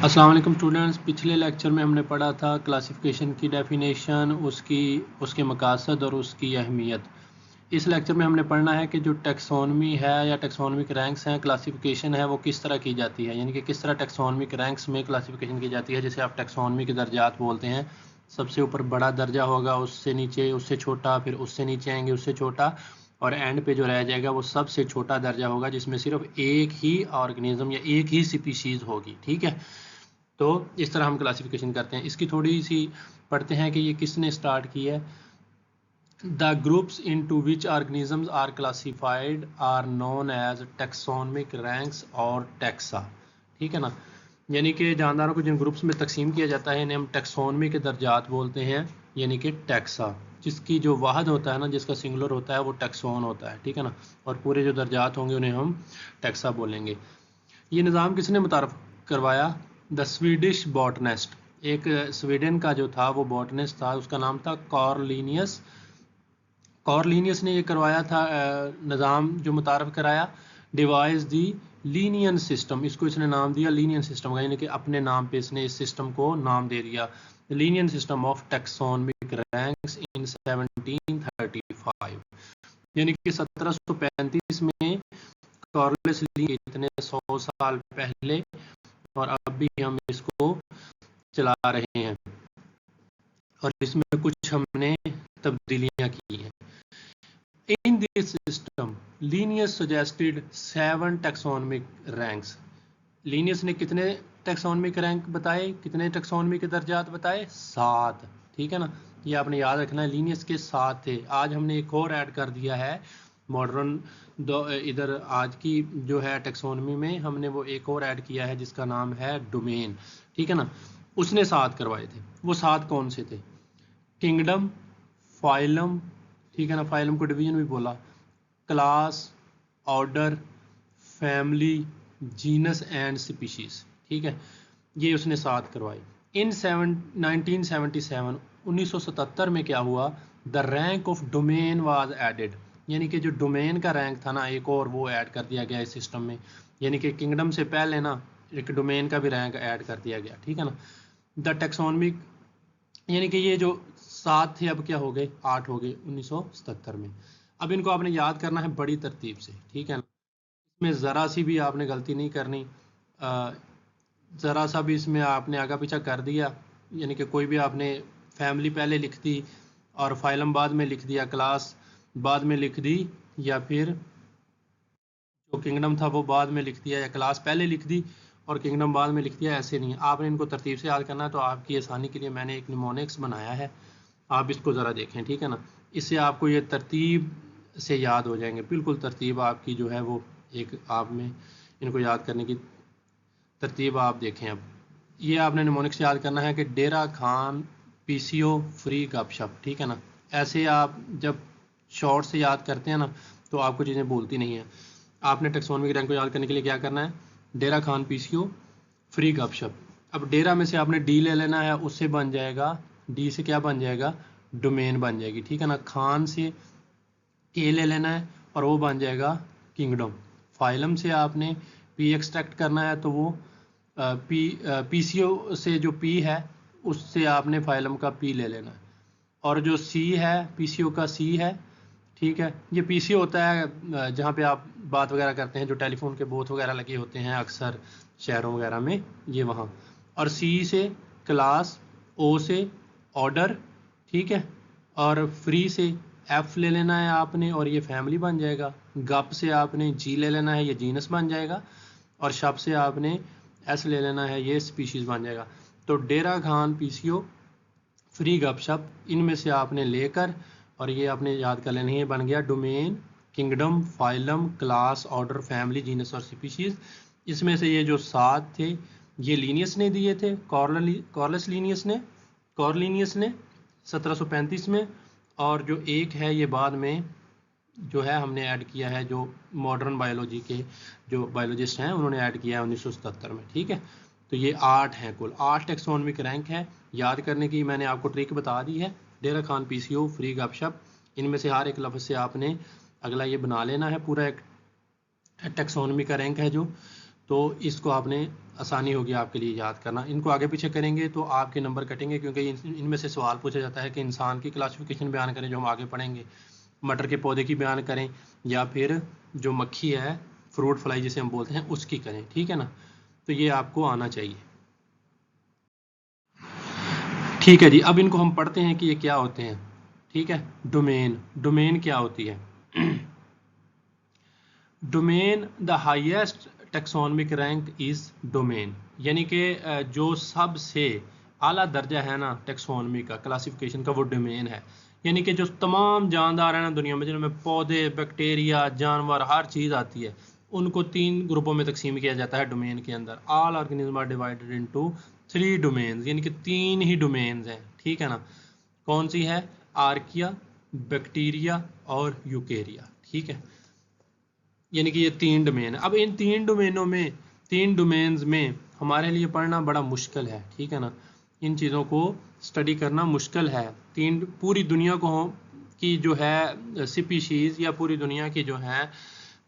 अस्सलाम वालेकुम स्टूडेंट्स। पिछले लेक्चर में हमने पढ़ा था क्लासिफिकेशन की डेफिनेशन, उसके मकासद और उसकी अहमियत। इस लेक्चर में हमने पढ़ना है कि जो टेक्सोनमी है या टेक्सोनमिक रैंक्स हैं, क्लासिफिकेशन है, वो किस तरह की जाती है, यानी कि किस तरह टेक्सोनमिक रैंक्स में क्लासिफिकेशन की जाती है, जिसे आप टेक्सोनमी के दर्जात बोलते हैं। सबसे ऊपर बड़ा दर्जा होगा, उससे नीचे उससे छोटा, फिर उससे नीचे आएंगे उससे छोटा, और एंड पे जो रह जाएगा वो सबसे छोटा दर्जा होगा, जिसमें सिर्फ एक ही ऑर्गेनिज्म या एक ही स्पीशीज होगी। ठीक है, तो इस तरह हम क्लासिफिकेशन करते हैं। इसकी थोड़ी सी पढ़ते हैं कि ये किसने स्टार्ट की है। The groups into which organisms are classified are known as taxonomic ranks और टैक्सा। ठीक है ना, यानी कि जानदारों को जिन ग्रुप्स में तकसीम किया जाता है इन्हें हम टेक्सोनमी के दर्जात बोलते हैं, यानी कि टैक्सा। जिसकी जो वाहद होता है ना, जिसका सिंगुलर होता है, वो टैक्सोन होता है। ठीक है ना, और पूरे जो दर्जात होंगे उन्हें हम टैक्सा बोलेंगे। ये निज़ाम किसने मुतारफ़ करवाया? The Swedish botanist. एक स्वीडन का जो था वो बॉटनिस्ट था, उसका नाम था कॉर्लिनियस। कॉर्लिनियस ने ये करवाया था, निज़ाम जो मुतारफ़ कराया। डिवाइस दी लीनियन सिस्टम, इसको इसने नाम दिया लीनियन सिस्टम का, यानी कि अपने नाम पे इसने इस सिस्टम को नाम दे दिया, Linnaean system of taxonomic ranks in 1735। यानी कि 1735 में कॉर्लिस ली, इतने 100 साल पहले, और अब भी हम इसको चला रहे हैं, और इसमें कुछ हमने तब्दीलियां की हैं। In this system Linnaeus suggested 7 taxonomic ranks. Linnaeus ने कितने टैक्सोनमिक रैंक बताए, कितने टैक्सोनमी के दर्जात बताए? 7। ठीक है ना, ये आपने याद रखना है, लीनियस के 7 थे। आज हमने एक और ऐड कर दिया है मॉडर्न, इधर आज की जो है टेक्सोनमी में हमने वो एक और ऐड किया है जिसका नाम है डोमेन। ठीक है ना, उसने 7 करवाए थे। वो 7 कौन से थे? किंगडम, फाइलम, ठीक है ना, फाइलम को डिवीजन भी बोला, class, order, family, genus and species. ठीक है, ये उसने 7 करवाए। इन 1977 1977 में क्या हुआ? The rank of domain was added, यानी कि जो डोमेन का रैंक था ना एक और, वो ऐड कर दिया गया इस सिस्टम में। यानी कि किंगडम से पहले ना एक डोमेन का भी रैंक ऐड कर दिया गया। ठीक है ना, द टैक्सोनमिक, यानी कि ये जो 7 थे अब क्या हो गए? 8 हो गए 1977 में। अब इनको आपने याद करना है बड़ी तरतीब से। ठीक है ना, इसमें ज़रा सी भी आपने गलती नहीं करनी, ज़रा सा भी इसमें आपने आगा पीछा कर दिया, यानी कि कोई भी आपने फैमिली पहले लिख दी और फाइलम बाद में लिख दिया, क्लास बाद में लिख दी, या फिर जो किंगडम था वो बाद में लिख दिया, या क्लास पहले लिख दी और किंगडम बाद में लिख दिया, ऐसे नहीं है। आपने इनको तरतीब से याद करना है। तो आपकी आसानी के लिए मैंने एक निमोनिक्स बनाया है, आप इसको ज़रा देखें। ठीक है ना, इससे आपको ये तरतीब से याद हो जाएंगे, बिल्कुल तरतीब आपकी जो है वो एक आप में इनको याद करने की तरतीब आप देखें। अब ये आपने निमोनिक्स याद करना है कि डेरा खान पीसीओ फ्री गपशप। ठीक है ना, ऐसे आप जब शॉर्ट से याद करते हैं ना तो आपको चीज़ें भूलती नहीं है। आपने टेक्सोनमिक रैंक को याद करने के लिए क्या करना है? डेरा खान पीसीओ फ्री गपशप। अब डेरा में से आपने डी ले लेना है, उससे बन जाएगा, डी से क्या बन जाएगा? डोमेन बन जाएगी। ठीक है ना, खान से के ले लेना है और वो बन जाएगा किंगडम। फाइलम से आपने पी एक्सट्रैक्ट करना है, तो वो पीसीओ से जो पी है उससे आपने फाइलम का पी ले लेना है, और जो सी है पीसीओ का सी है। ठीक है, ये पीसीओ होता है जहाँ पे आप बात वगैरह करते हैं, जो टेलीफोन के बूथ वगैरह लगे होते हैं अक्सर शहरों वगैरह में, ये वहाँ। और सी से क्लास, ओ से ऑर्डर, ठीक है, और फ्री से एफ ले लेना है आपने और ये फैमिली बन जाएगा। गप से आपने जी ले लेना है, ये जीनस बन जाएगा, और शप से आपने एस ले लेना है, ये स्पीशीज बन जाएगा। तो डेरा खान पीसीओ फ्री गपशप, इनमें से आपने लेकर और ये आपने याद कर लेना है, ये बन गया domain, kingdom, phylum, class, order, family, genus और स्पीशीज। इसमें से ये जो 7 थे ये लीनियस ने दिए थे, कॉर्लिस कॉर्लिनियस ने 1735 में, और जो एक है ये बाद में जो है हमने ऐड किया है, जो मॉडर्न बायोलॉजी के जो बायोलॉजिस्ट हैं उन्होंने ऐड किया है 1977 में। ठीक है, तो ये 8 हैं, कुल 8 टेक्सोनमिक रैंक है। याद करने की मैंने आपको ट्रिक बता दी है, डेरा खान पीसीओ फ्री गपशप, इनमें से हर एक लफ्ज़ से आपने अगला ये बना लेना है, पूरा एक टेक्सोनमी का रैंक है जो, तो इसको आपने आसानी होगी आपके लिए याद करना। इनको आगे पीछे करेंगे तो आपके नंबर कटेंगे, क्योंकि इनमें से सवाल पूछा जाता है कि इंसान की क्लासिफिकेशन बयान करें, जो हम आगे पढ़ेंगे, मटर के पौधे की बयान करें, या फिर जो मक्खी है, फ्रूट फ्लाई जिसे हम बोलते हैं, उसकी करें। ठीक है ना, तो ये आपको आना चाहिए। ठीक है जी, अब इनको हम पढ़ते हैं कि ये क्या होते हैं। ठीक है, डोमेन, डोमेन क्या होती है? Domain, the highest taxonomic rank is domain, यानी कि जो सबसे आला दर्जा है ना टेक्सोनमी का, क्लासिफिकेशन का, वो डोमेन है। यानी कि जो तमाम जानदार हैं ना दुनिया में, जिनमें पौधे, बैक्टीरिया, जानवर, हर चीज़ आती है, उनको 3 ग्रुपों में तकसीम किया जाता है डोमेन के अंदर। All organism are divided into 3 domains, यानी कि 3 ही डोमेन्स हैं। ठीक है ना, कौन सी है? आर्किया, बैक्टीरिया और यूकेरिया। ठीक है, यानी कि ये 3 डोमेन है। अब इन 3 डोमेनों में, 3 डोमेन्स में हमारे लिए पढ़ना बड़ा मुश्किल है। ठीक है ना, इन चीज़ों को स्टडी करना मुश्किल है। पूरी दुनिया को की जो है स्पीशीज़, या पूरी दुनिया की जो है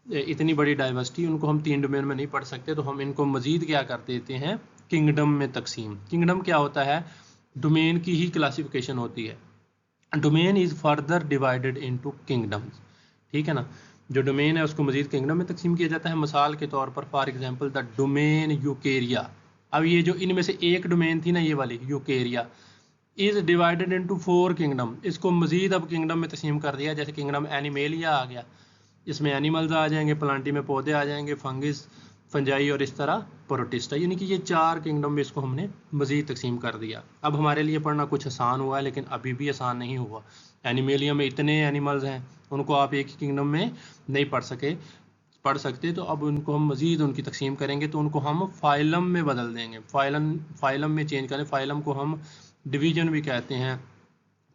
इतनी बड़ी डाइवर्सिटी, उनको हम 3 डोमेन में नहीं पढ़ सकते। तो हम इनको मज़ीद क्या कर देते हैं, किंगडम में तकसीम। किंगडम क्या होता है? डोमेन की ही क्लासिफिकेशन होती है। Domain is further divided into kingdoms. ठीक है ना, जो डोमेन है उसको मजीद किंगडम में तकसीम किया जाता है। मिसाल के तौर पर, for example, the domain Eukarya. अब ये जो इनमें से एक डोमेन थी ना, ये वाली Eukarya, is divided into 4 kingdom. इसको मजीद अब किंगडम में तकसीम कर दिया। जैसे किंगडम एनिमेलिया आ गया, इसमें एनिमल्स आ जाएंगे, प्लांटी में पौधे आ जाएंगे, फंगिस, फंजाई, और इस तरह प्रोटिस्टा। यानी कि ये 4 किंगडम में इसको हमने मजीद तकसीम कर दिया। अब हमारे लिए पढ़ना कुछ आसान हुआ है, लेकिन अभी भी आसान नहीं हुआ। एनिमेलिया में इतने एनिमल्स हैं, उनको आप एक ही किंगडम में नहीं पढ़ सकते। तो अब उनको हम मजीद उनकी तकसीम करेंगे, तो उनको हम फाइलम में बदल देंगे, फाइलम में चेंज करें। फाइलम को हम डिवीजन भी कहते हैं।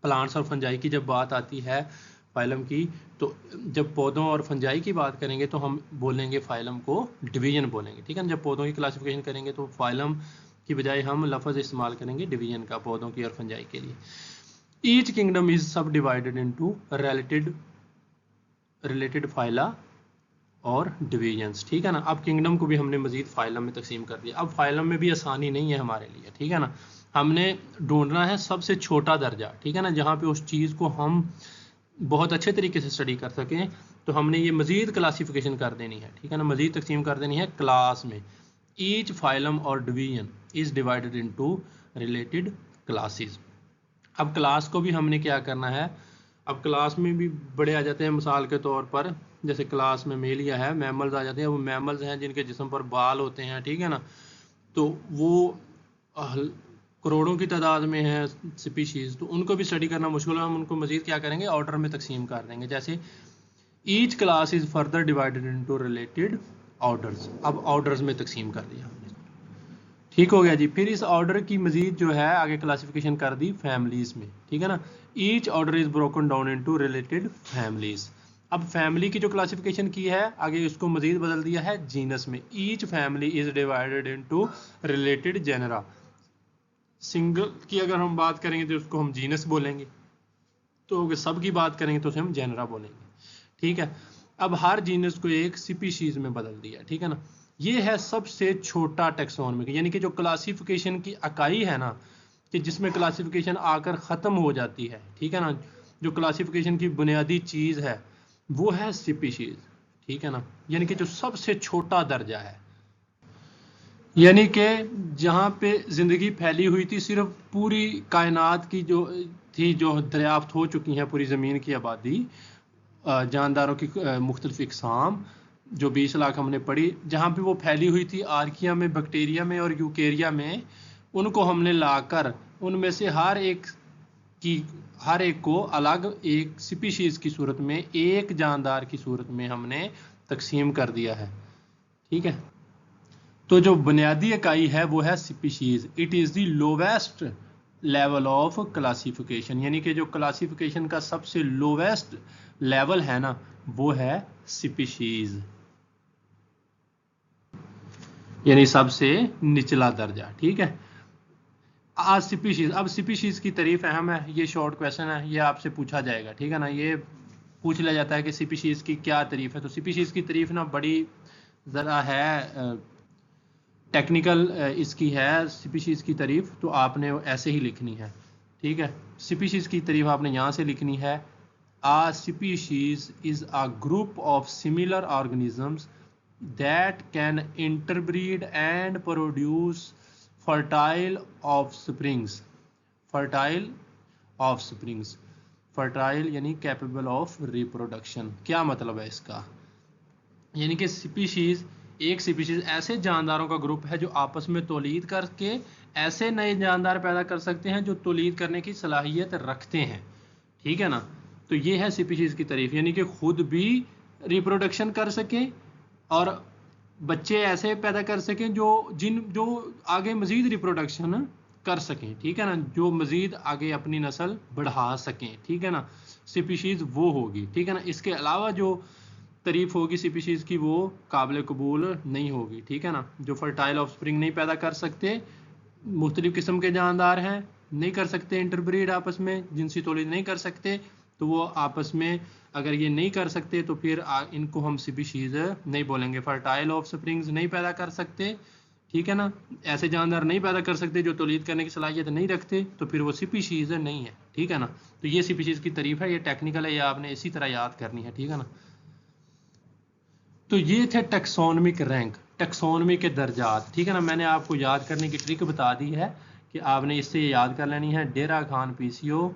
प्लांट्स और फंजाई की जब बात आती है फाइलम की, तो जब पौधों और फंजाई की बात करेंगे तो हम बोलेंगे फाइलम को डिवीजन बोलेंगे। ठीक है ना, जब पौधों की क्लासिफिकेशन करेंगे तो फाइलम की बजाय हम लफ्ज़ इस्तेमाल करेंगे डिवीजन का, पौधों की और फंजाई के लिए। ईच किंगडम इज सब डिवाइडेड इनटू रिलेटेड फाइला और डिवीजन्स। ठीक है ना, अब किंगडम को भी हमने मजीद फाइलम में तकसीम कर दिया। अब फाइलम में भी आसानी नहीं है हमारे लिए। ठीक है ना, हमने ढूंढना है सबसे छोटा दर्जा। ठीक है ना, जहाँ पे उस चीज़ को हम बहुत अच्छे तरीके से स्टडी कर सकें, तो हमने ये मजीद क्लासिफिकेशन कर देनी है। ठीक है ना, मजीद तकसीम कर देनी है क्लास में। ईच फाइलम और division is divided into related classes. अब क्लास को भी हमने क्या करना है, अब क्लास में भी बड़े आ जाते हैं। मिसाल के तौर पर, जैसे क्लास में मेलिया है, मैमल्स आ जाते हैं। वो मैमल्स हैं जिनके जिस्म पर बाल होते हैं। ठीक है ना, तो वो करोड़ों की तादाद में है स्पीशीज़, तो उनको भी स्टडी करना मुश्किल है। हम उनको मजीद क्या करेंगे, ऑर्डर में तकसीम कर देंगे। जैसे each class is further divided into related orders. अब ऑर्डर्स में तकसीम कर दिया हमने। ठीक हो गया जी। फिर इस ऑर्डर की मजीद जो है आगे क्लासिफिकेशन कर दी फैमिलीज़ में। ठीक है ना, each order is broken down into related families. अब फैमिली की जो क्लासिफिकेशन की है, आगे उसको मजीद बदल दिया है जीनस में। Each family is divided into related genera. Single की अगर हम बात करेंगे तो उसको हम जीनस बोलेंगे, तो अगर सब की बात करेंगे तो उसे हम जेनरा बोलेंगे। ठीक है, अब हर जीनस को एक स्पीशीज में बदल दिया। ठीक है ना, ये है सबसे छोटा टेक्सोनमी, यानी कि जो क्लासिफिकेशन की इकाई है ना, कि जिसमें क्लासिफिकेशन आकर ख़त्म हो जाती है। ठीक है ना, जो क्लासिफिकेशन की बुनियादी चीज़ है वो है स्पीशीज। ठीक है ना, यानी कि जो सबसे छोटा दर्जा है, यानी कि जहाँ पे ज़िंदगी फैली हुई थी, सिर्फ पूरी कायनात की जो थी, जो दरियाफ्त हो चुकी हैं, पूरी ज़मीन की आबादी, जानदारों की मुख्तलिफ इकसाम, जो 20 लाख हमने पढ़ी, जहाँ पे वो फैली हुई थी आर्किया में, बैक्टीरिया में और यूकेरिया में, उनको हमने लाकर उनमें से हर एक को अलग एक स्पीशीज़ की सूरत में, एक जानदार की सूरत में हमने तकसीम कर दिया है। ठीक है, तो जो बुनियादी इकाई है वो है species. It is the lowest level of classification, यानी कि जो क्लासिफिकेशन का सबसे लोवेस्ट लेवल है ना, वो है स्पीशीज, यानी सबसे निचला दर्जा। ठीक है, आज स्पीशीज, अब स्पीशीज की तारीफ अहम है। ये शॉर्ट क्वेश्चन है, ये आपसे पूछा जाएगा। ठीक है ना, ये पूछ लिया जाता है कि स्पीशीज की क्या तारीफ है। तो स्पीशीज की तारीफ ना बड़ी ज़रा है टेक्निकल इसकी है स्पीशीज़ की तारीफ, तो आपने ऐसे ही लिखनी है, ठीक है। स्पीशीज़ की तारीफ आपने यहाँ से लिखनी है, uh species is a group of similar organisms that can interbreed and produce fertile offsprings. Fertile offsprings, fertile यानी कैपेबल ऑफ रिप्रोडक्शन। क्या मतलब है इसका? यानी कि स्पीशीज़, एक स्पीशीज़ ऐसे जानदारों का ग्रुप है जो आपस में तौलीद करके ऐसे नए जानदार पैदा कर सकते हैं जो तौलीद करने की सलाहियत रखते हैं, ठीक है ना। तो ये है स्पीशीज़ की तारीफ, यानी कि खुद भी रिप्रोडक्शन कर सकें और बच्चे ऐसे पैदा कर सकें जो आगे मज़ीद रिप्रोडक्शन कर सकें, ठीक है ना, जो मज़ीद आगे अपनी नस्ल बढ़ा सकें, ठीक है ना। स्पीशीज़ वो होगी, ठीक है ना। इसके अलावा जो तारीफ होगी स्पीशीज़ की वो काबिल कबूल नहीं होगी, ठीक है ना। जो फर्टाइल ऑफस्प्रिंग नहीं पैदा कर सकते, मुख्तलिफ किस्म के जानदार हैं, नहीं कर सकते इंटरब्रीड आपस में, जिनसी तौलीद नहीं कर सकते, तो वो आपस में अगर ये नहीं कर सकते तो फिर इनको हम स्पीशीज़ नहीं बोलेंगे। फर्टाइल ऑफस्प्रिंग्स नहीं पैदा कर सकते, ठीक है ना, ऐसे जानदार नहीं पैदा कर सकते जो तौलीद करने की सलाहियत नहीं रखते, तो फिर वो स्पीशीज़ नहीं है, ठीक है ना। तो ये स्पीशीज़ की तारीफ है, ये टेक्निकल है, ये आपने इसी तरह याद करनी है, ठीक है ना। तो ये थे टैक्सोनॉमिक रैंक, टैक्सोनॉमी के दर्जात, ठीक है ना। मैंने आपको याद करने की ट्रिक बता दी है कि आपने इससे याद कर लेनी है, डेरा खान पीसीओ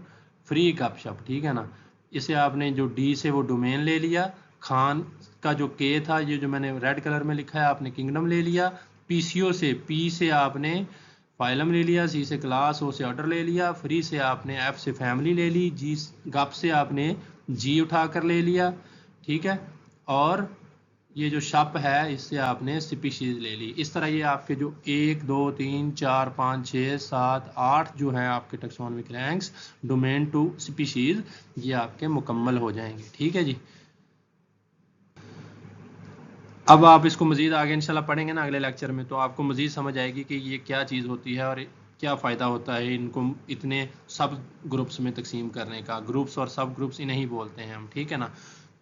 फ्री गपशप, ठीक है ना। इसे आपने जो डी से वो डोमेन ले लिया, खान का जो के था, ये जो मैंने रेड कलर में लिखा है, आपने किंगडम ले लिया। पीसीओ से पी से आपने फाइलम ले लिया, सी से क्लास, ओ से ऑर्डर ले लिया, फ्री से आपने एफ से फैमिली ले ली, जी गप से आपने जी उठा कर ले लिया, ठीक है। और ये जो शप है इससे आपने स्पीशीज़ ले ली। इस तरह ये आपके जो 1 2 3 4 5 6 7 8 जो हैं आपके taxonomic ranks domain to species, ये आपके मुकम्मल हो जाएंगे, ठीक है जी। अब आप इसको मज़ीद आगे इंशाल्लाह पढ़ेंगे ना अगले लेक्चर में, तो आपको मज़ीद समझ आएगी कि ये क्या चीज़ होती है और क्या फ़ायदा होता है इनको इतने सब ग्रुप्स में तकसीम करने का। ग्रुप्स और सब ग्रुप्स इन्हें ही बोलते हैं हम, ठीक है ना।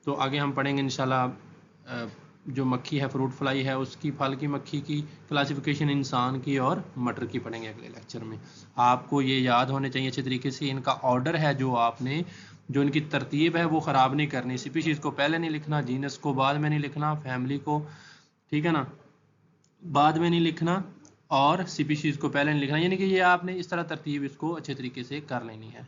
तो आगे हम पढ़ेंगे इंशाल्लाह जो मक्खी है, फ्रूट फ्लाई है, उसकी, फल की मक्खी की क्लासिफिकेशन, इंसान की और मटर की पढ़ेंगे अगले लेक्चर में। आपको ये याद होने चाहिए अच्छे तरीके से, इनका ऑर्डर है जो इनकी तरतीब है वो ख़राब नहीं करनी। स्पीशीज़ को पहले नहीं लिखना, जीनस को बाद में नहीं लिखना, फैमिली को, ठीक है ना, बाद में नहीं लिखना, और स्पीशीज़ को पहले नहीं लिखना, यानी कि ये आपने इस तरह तरतीब इसको अच्छे तरीके से कर लेनी है।